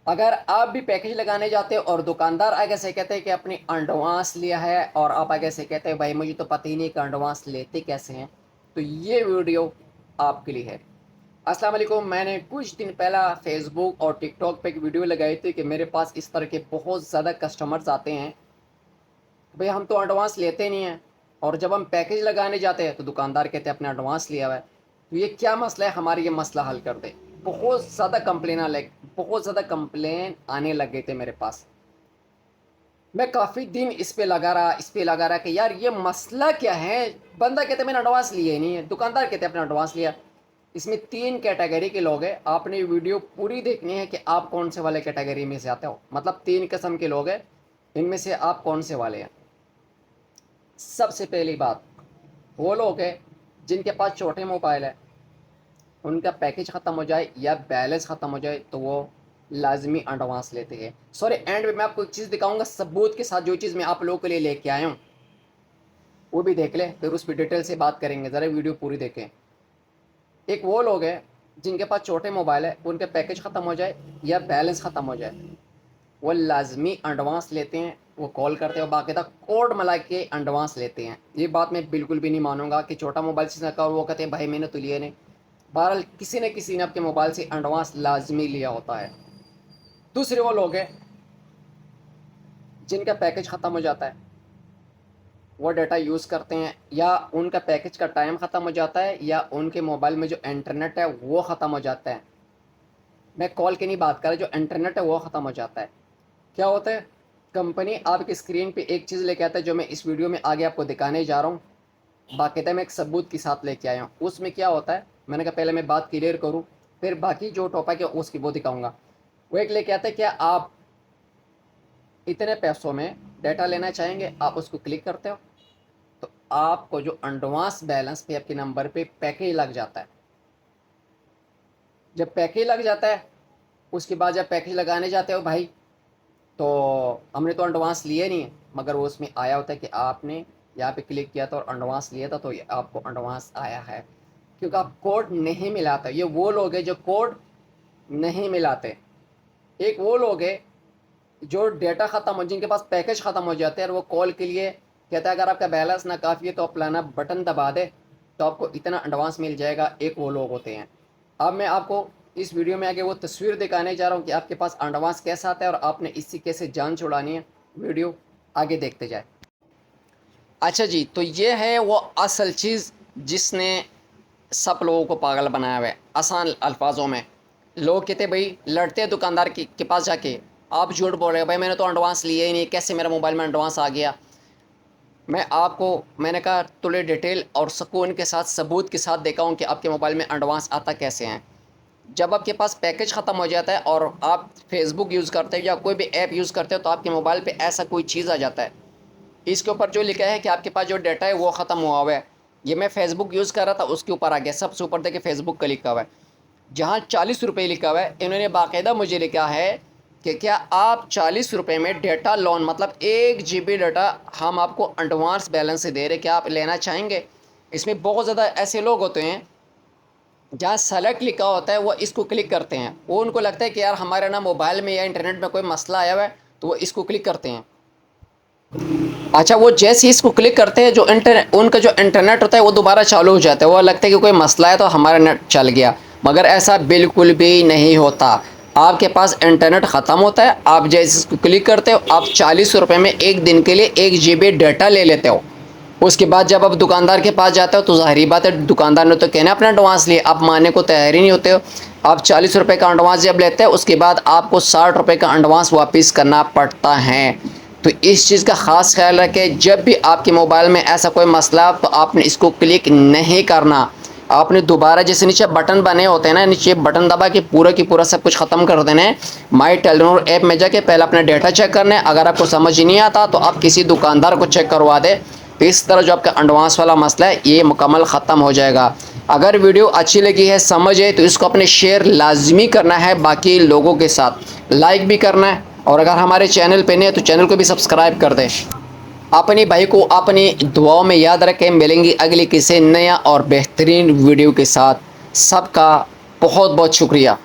अगर आप भी पैकेज लगाने जाते हो और दुकानदार आगे से कहते हैं कि अपनी एडवांस लिया है और आप आगे से कहते हैं भाई मुझे तो पता ही नहीं कि एडवांस लेते कैसे हैं, तो ये वीडियो आपके लिए है। अस्सलाम वालेकुम। मैंने कुछ दिन पहला फेसबुक और टिकटॉक पे एक वीडियो लगाई थी कि मेरे पास इस तरह के बहुत ज़्यादा कस्टमर्स आते हैं, भाई हम तो एडवांस लेते नहीं हैं और जब हम पैकेज लगाने जाते हैं तो दुकानदार कहते हैं अपना एडवांस लिया हुआ है। तो ये क्या मसला है, हमारी ये मसला हल कर दे। बहुत ज़्यादा कंप्लेन आने लग गए थे मेरे पास। मैं काफ़ी दिन इस पे लगा रहा कि यार ये मसला क्या है। बंदा कहते मैंने एडवांस लिया ही नहीं है, दुकानदार कहते अपना एडवांस लिया। इसमें 3 कैटेगरी के लोग हैं। आपने वीडियो पूरी देखनी है कि आप कौन से वाले कैटेगरी में से आते हो। मतलब 3 किस्म के लोग हैं, इनमें से आप कौन से वाले हैं। सबसे पहली बात, वो लोग हैं जिनके पास छोटे मोबाइल है, उनका पैकेज ख़त्म हो जाए या बैलेंस ख़त्म हो जाए तो वो लाजमी एडवांस लेते हैं। सॉरी, एंड में मैं आपको एक चीज़ दिखाऊंगा सबूत के साथ। जो चीज़ मैं आप लोगों के लिए लेके आया हूँ वो भी देख लें, फिर उस पर डिटेल से बात करेंगे। ज़रा वीडियो पूरी देखें। एक वो लोग हैं जिनके पास छोटे मोबाइल है, उनके पैकेज ख़त्म हो जाए या बैलेंस ख़त्म हो जाए, वो लाजमी एडवांस लेते हैं। वो कॉल करते हैं, बाकायदा कोड मिला के एडवांस लेते हैं। ये बात मैं बिल्कुल भी नहीं मानूंगा कि छोटा मोबाइल से का वो कहते हैं भाई मैंने तो लिए नहीं। बहरहाल किसी ने आपके मोबाइल से एडवांस लाजमी लिया होता है। दूसरे वो लोग हैं जिनका पैकेज ख़त्म हो जाता है, वो डाटा यूज़ करते हैं या उनका पैकेज का टाइम ख़त्म हो जाता है या उनके मोबाइल में जो इंटरनेट है वो ख़त्म हो जाता है। मैं कॉल की नहीं बात कर रहा, जो इंटरनेट है वो ख़त्म हो जाता है। क्या होता है, कंपनी आपकी स्क्रीन पे एक चीज़ लेके आता है जो मैं इस वीडियो में आगे आपको दिखाने जा रहा हूँ। बाकायदा मैं एक सबूत के साथ लेके आया हूँ। उसमें क्या होता है, मैंने कहा पहले मैं बात क्लियर करूँ, फिर बाकी जो टॉपिक है उसकी वो दिखाऊंगा। वो एक लेके आता है, क्या आप इतने पैसों में डाटा लेना चाहेंगे, आप उसको क्लिक करते हो तो आपको जो एडवांस बैलेंस पे आपके नंबर पे पैकेज लग जाता है। जब पैकेज लग जाता है उसके बाद जब पैकेज लगाने जाते हो भाई, तो हमने तो एडवांस लिए नहीं है, मगर वो उसमें आया होता है कि आपने यहाँ पे क्लिक किया था और एडवांस लिया था तो ये आपको एडवांस आया है, क्योंकि आप कोड नहीं मिलाते। ये वो लोग हैं जो कोड नहीं मिलाते। एक वो लोग हैं जो डेटा ख़त्म हो, जिनके पास पैकेज ख़त्म हो जाते हैं और वो कॉल के लिए कहता है अगर आपका बैलेंस ना काफ़ी है तो आप फलाना बटन दबा दे तो आपको इतना एडवांस मिल जाएगा। एक वो लोग होते हैं। अब मैं आपको इस वीडियो में आगे वो तस्वीर दिखाने जा रहा हूँ कि आपके पास एडवांस कैसा आता है और आपने इससे कैसे जान छुड़ानी है। वीडियो आगे देखते जाए। अच्छा जी, तो ये है वो असल चीज़ जिसने सब लोगों को पागल बनाया हुआ है। आसान अल्फाजों में लोग कहते भाई, लड़ते हैं दुकानदार के पास जाके, आप झूठ बोल रहे हो भाई मैंने तो एडवांस लिया ही नहीं, कैसे मेरा मोबाइल में एडवांस आ गया। मैंने कहा थोड़ी डिटेल और सुकून के साथ सबूत के साथ देखा हूँ कि आपके मोबाइल में एडवांस आता कैसे हैं। जब आपके पास पैकेज ख़त्म हो जाता है और आप फेसबुक यूज़ करते हो या कोई भी ऐप यूज़ करते हो तो आपके मोबाइल पे ऐसा कोई चीज़ आ जाता है, इसके ऊपर जो लिखा है कि आपके पास जो डाटा है वो ख़त्म हुआ हुआ है। ये मैं फेसबुक यूज़ कर रहा था, उसके ऊपर आ गया, सबसे ऊपर देखिए फेसबुक का लिखा हुआ है। जहाँ 40 रुपये लिखा हुआ है, इन्होंने बाकायदा मुझे लिखा है कि क्या आप 40 रुपये में डेटा लोन, मतलब 1 GB डाटा हम आपको एडवांस बैलेंस से दे रहे, क्या आप लेना चाहेंगे। इसमें बहुत ज़्यादा ऐसे लोग होते हैं जहाँ सेलेक्ट लिखा होता है वो इसको क्लिक करते हैं। वो उनको लगता है कि यार हमारे ना मोबाइल में या इंटरनेट में कोई मसला आया हुआ है, तो वो इसको क्लिक करते हैं। अच्छा, वो जैसे ही इसको क्लिक करते हैं, जो उनका जो इंटरनेट होता है वो दोबारा चालू हो जाता है। वो लगता है कि कोई मसला है तो हमारा नेट चल गया, मगर ऐसा बिल्कुल भी नहीं होता। आपके पास इंटरनेट ख़त्म होता है, आप जैसे इसको क्लिक करते हो, आप 40 रुपये में एक दिन के लिए 1 GB डाटा ले लेते हो। उसके बाद जब आप दुकानदार के पास जाते हो तो ज़ाहिरी बात है दुकानदार ने तो कहना अपना एडवांस लिए, आप मानने को तैयार ही नहीं होते हो। आप 40 रुपये का एडवांस जब लेते हैं उसके बाद आपको 60 रुपये का एडवांस वापस करना पड़ता है। तो इस चीज़ का ख़ास ख्याल रखें, जब भी आपके मोबाइल में ऐसा कोई मसला तो आपने इसको क्लिक नहीं करना। आपने दोबारा जैसे नीचे बटन बने होते हैं ना, नीचे बटन दबा के पूरा की पूरा सब कुछ ख़त्म कर देना है। माई टेलीनॉर ऐप में जाके पहले अपना डेटा चेक करना है। अगर आपको समझ ही नहीं आता तो आप किसी दुकानदार को चेक करवा दें। तो इस तरह जो आपका एडवांस वाला मसला है ये मुकम्मल ख़त्म हो जाएगा। अगर वीडियो अच्छी लगी है, समझ है, तो इसको अपने शेयर लाजमी करना है बाकी लोगों के साथ, लाइक भी करना है, और अगर हमारे चैनल पे नहीं है तो चैनल को भी सब्सक्राइब कर दें। अपनी भाई को अपनी दुआओं में याद रखें। मिलेंगी अगली किसी नया और बेहतरीन वीडियो के साथ। सबका बहुत बहुत शुक्रिया।